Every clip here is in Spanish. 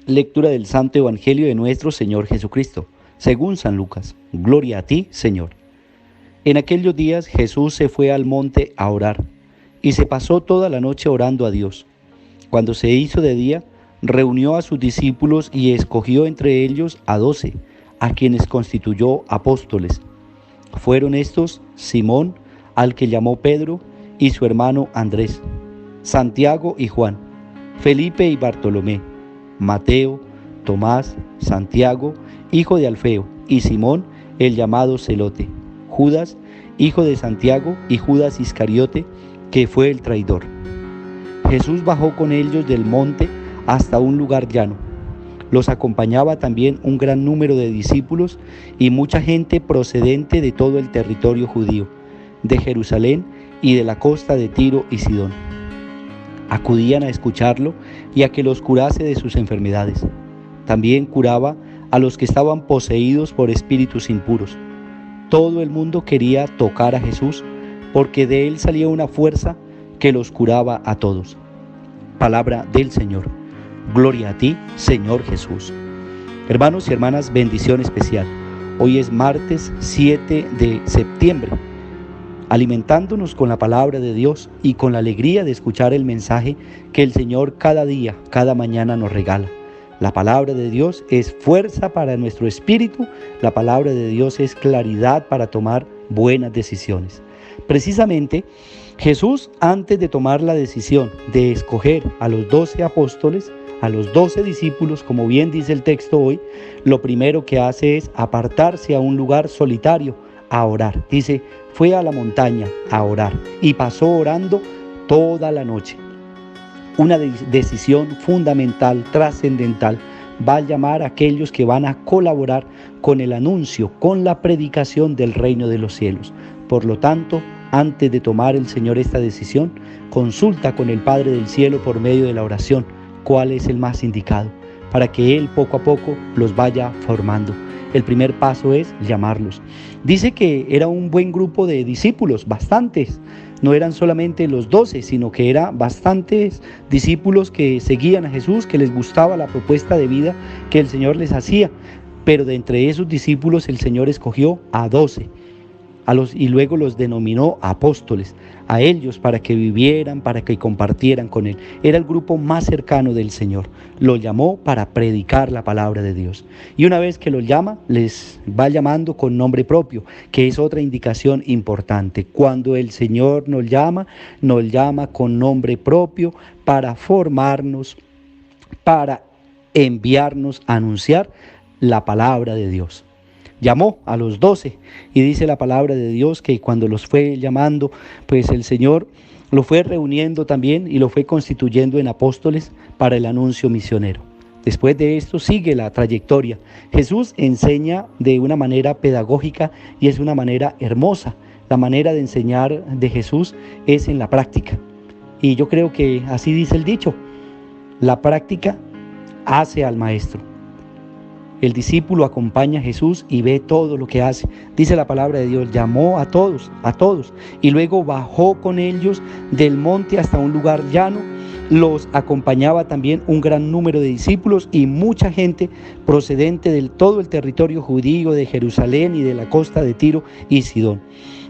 Lectura del Santo Evangelio de nuestro Señor Jesucristo, según San Lucas. Gloria a ti, Señor. En aquellos días Jesús se fue al monte a orar, y se pasó toda la noche orando a Dios. Cuando se hizo de día, reunió a sus discípulos y escogió entre ellos a 12, a quienes constituyó apóstoles. Fueron estos Simón, al que llamó Pedro, y su hermano Andrés, Santiago y Juan, Felipe y Bartolomé, Mateo, Tomás, Santiago, hijo de Alfeo, y Simón, el llamado Celote, Judas, hijo de Santiago, y Judas Iscariote, que fue el traidor. Jesús bajó con ellos del monte hasta un lugar llano. Los acompañaba también un gran número de discípulos y mucha gente procedente de todo el territorio judío, de Jerusalén y de la costa de Tiro y Sidón. Acudían a escucharlo y a que los curase de sus enfermedades. También curaba a los que estaban poseídos por espíritus impuros. Todo el mundo quería tocar a Jesús, porque de él salía una fuerza que los curaba a todos. Palabra del Señor. Gloria a ti, Señor Jesús. Hermanos y hermanas, bendición especial. Hoy es martes 7 de septiembre. Alimentándonos con la palabra de Dios y con la alegría de escuchar el mensaje que el Señor cada día, cada mañana nos regala. La palabra de Dios es fuerza para nuestro espíritu, la palabra de Dios es claridad para tomar buenas decisiones. Precisamente, Jesús, antes de tomar la decisión de escoger a los 12 apóstoles, a los 12 discípulos, como bien dice el texto hoy, lo primero que hace es apartarse a un lugar solitario a orar. Dice, fue a la montaña a orar y pasó orando toda la noche. Una decisión fundamental, trascendental, va a llamar a aquellos que van a colaborar con el anuncio, con la predicación del reino de los cielos. Por lo tanto, antes de tomar el Señor esta decisión, consulta con el Padre del cielo por medio de la oración cuál es el más indicado, para que Él poco a poco los vaya formando. El primer paso es llamarlos. Dice que era un buen grupo de discípulos, bastantes. No eran solamente los 12, sino que eran bastantes discípulos que seguían a Jesús, que les gustaba la propuesta de vida que el Señor les hacía. Pero de entre esos discípulos el Señor escogió a 12. Y luego los denominó apóstoles, a ellos para que vivieran, para que compartieran con Él. Era el grupo más cercano del Señor. Lo llamó para predicar la palabra de Dios. Y una vez que los llama, les va llamando con nombre propio, que es otra indicación importante. Cuando el Señor nos llama con nombre propio para formarnos, para enviarnos a anunciar la palabra de Dios. Llamó a los 12 y dice la palabra de Dios que cuando los fue llamando, pues el Señor lo fue reuniendo también y lo fue constituyendo en apóstoles para el anuncio misionero. Después de esto sigue la trayectoria. Jesús enseña de una manera pedagógica y es una manera hermosa. La manera de enseñar de Jesús es en la práctica. Y yo creo que así dice el dicho, la práctica hace al maestro. El discípulo acompaña a Jesús y ve todo lo que hace. Dice la palabra de Dios, llamó a todos, y luego bajó con ellos del monte hasta un lugar llano. Los acompañaba también un gran número de discípulos y mucha gente procedente de todo el territorio judío, de Jerusalén y de la costa de Tiro y Sidón.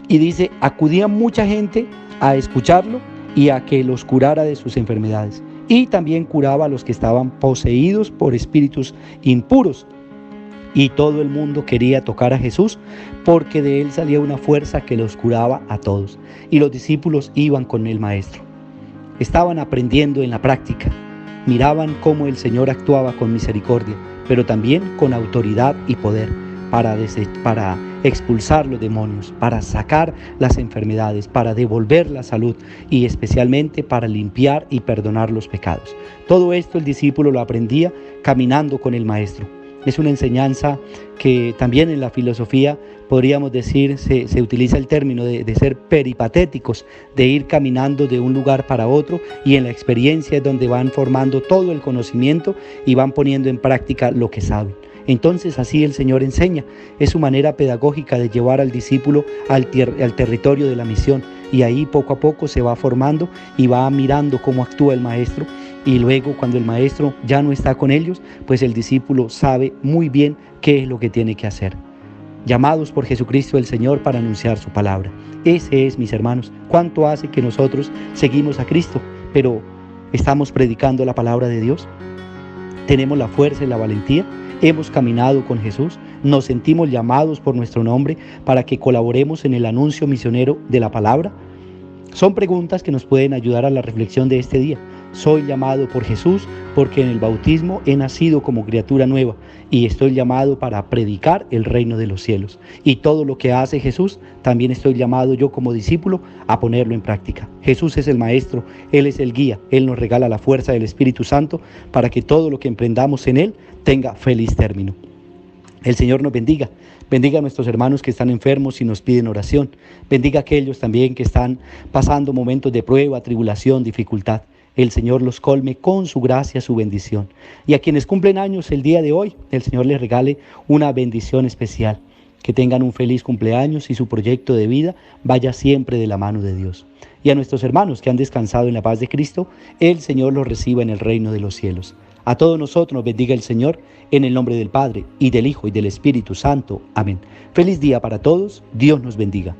Y dice, acudía mucha gente a escucharlo y a que los curara de sus enfermedades. Y también curaba a los que estaban poseídos por espíritus impuros. Y todo el mundo quería tocar a Jesús porque de él salía una fuerza que los curaba a todos. Y los discípulos iban con el Maestro. Estaban aprendiendo en la práctica. Miraban cómo el Señor actuaba con misericordia, pero también con autoridad y poder para expulsar los demonios, para sacar las enfermedades, para devolver la salud y especialmente para limpiar y perdonar los pecados. Todo esto el discípulo lo aprendía caminando con el Maestro. Es una enseñanza que también en la filosofía podríamos decir, se utiliza el término de ser peripatéticos, de ir caminando de un lugar para otro, y en la experiencia es donde van formando todo el conocimiento y van poniendo en práctica lo que saben. Entonces así el Señor enseña, es su manera pedagógica de llevar al discípulo al territorio de la misión, y ahí poco a poco se va formando y va mirando cómo actúa el Maestro Y luego, cuando el maestro ya no está con ellos, pues el discípulo sabe muy bien qué es lo que tiene que hacer. Llamados por Jesucristo el Señor para anunciar su palabra. Ese es, mis hermanos, cuánto hace que nosotros seguimos a Cristo, pero ¿estamos predicando la palabra de Dios? ¿Tenemos la fuerza y la valentía? ¿Hemos caminado con Jesús? ¿Nos sentimos llamados por nuestro nombre para que colaboremos en el anuncio misionero de la palabra? Son preguntas que nos pueden ayudar a la reflexión de este día. Soy llamado por Jesús porque en el bautismo he nacido como criatura nueva y estoy llamado para predicar el reino de los cielos. Y todo lo que hace Jesús, también estoy llamado yo como discípulo a ponerlo en práctica. Jesús es el Maestro, Él es el guía, Él nos regala la fuerza del Espíritu Santo para que todo lo que emprendamos en Él tenga feliz término. El Señor nos bendiga. Bendiga a nuestros hermanos que están enfermos y nos piden oración. Bendiga a aquellos también que están pasando momentos de prueba, tribulación, dificultad. El Señor los colme con su gracia, su bendición. Y a quienes cumplen años el día de hoy, el Señor les regale una bendición especial. Que tengan un feliz cumpleaños y su proyecto de vida vaya siempre de la mano de Dios. Y a nuestros hermanos que han descansado en la paz de Cristo, el Señor los reciba en el reino de los cielos. A todos nosotros nos bendiga el Señor, en el nombre del Padre, y del Hijo, y del Espíritu Santo. Amén. Feliz día para todos. Dios nos bendiga.